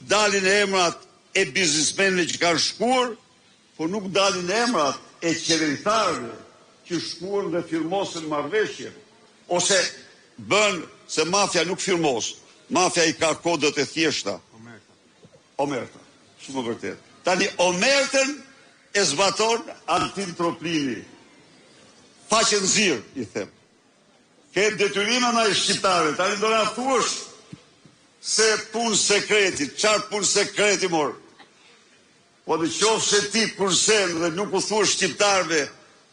dalin emrat e biznismenëve që kanë shkuar, por nuk dalin emrat e qeveritarëve që shkuan dhe firmosën marrëveshje, ose bën se mafia nuk firmos. Mafia i ka kodët e thjeshta. Omerta. Shumë vërtet. Tani omertën e zbaton Altin Troplini. Faqen zirë, i them. Ke detyrime na i shqiptarëve. Tani do na thuash se punë sekreti, çfarë punë sekreti mor? Po në qoftë se ti kursen dhe nuk u thuash shqiptarëve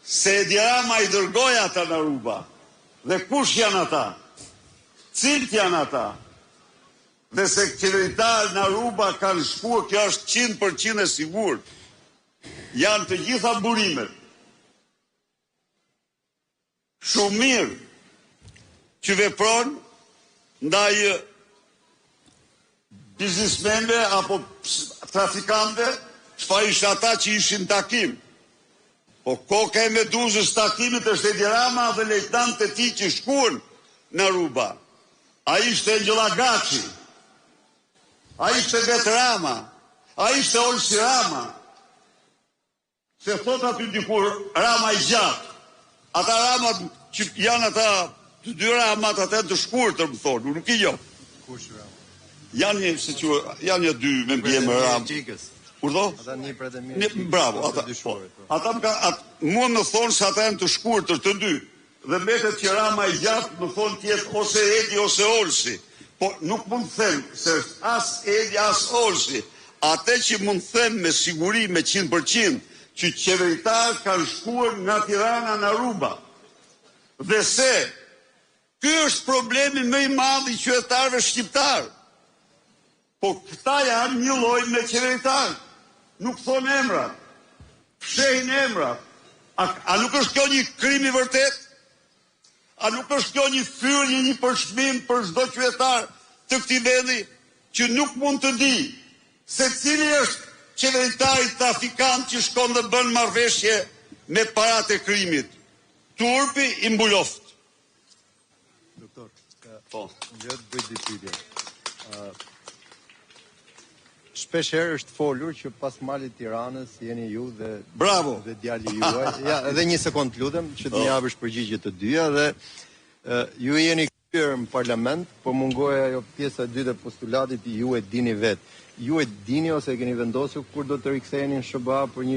se Edi Rama i dërgoi ata në Aruba. Dhe kush janë ata? Cilët janë ata? Dhe se qeveritarët në Aruba kanë shkuar, kjo është 100% e sigurt. Janë të gjitha burimet. Shumë mirë që vepron ndaj biznismenve apo trafikante, çfarë ishin ata që ishin takim. Po koka e meduzës takimit është Edi Rama dhe lejtnant e tij që shkuan në Aruba. Ai ishte Engjëlla Gaçi. Ai ishte vetë Rama. Ai ishte Olsi Rama. Se thot aty dikur Rama i gjatë. Ata Ramat që janë ata të dy Ramat atë të shkurtër, më thonë, nuk i njoh. Kush Rama? Janë dy me mbiemër Rama. Urdhë? Ata një prej të mirë. Bravo, mua më thonë se ata janë të shkurtër të dy. Dhe mbetet që Rama i gjatë më thonë tjetë ose Edi ose Olsi. Po nuk mund të them se është as Edi as Olsi. Atë që mund të them me siguri me 100% që qeveritarët kanë shkuar nga Tirana në Aruba. Dhe se ky është problemi më i madh i qytetarëve shqiptar. Po këta janë një lloj me qeveritarët. Nuk thonë emrat. Fshehin emrat. A nuk është kjo një krim i vërtet? A nuk është kjo një thyrje, një përshmim për çdo qytetar të këtij vendi që nuk mund të di se cili është qeveritari trafikant që shkon dhe bën marrëveshje me paratë e krimit? Turpi i mbuloft. Doktor, le të bëj dy pyetje. Shpesh herë është folur që pas malit Tiranës jeni ju dhe bravo dhe djali juaj. Ja, edhe një sekond lutem që të më japësh përgjigje të dyja dhe ju jeni kthyer në parlament, po mungoja ajo pjesa e dytë e postulatit ju e dini vet. Ju e dini ose e keni vendosur kur do të riktheheni në SBA për një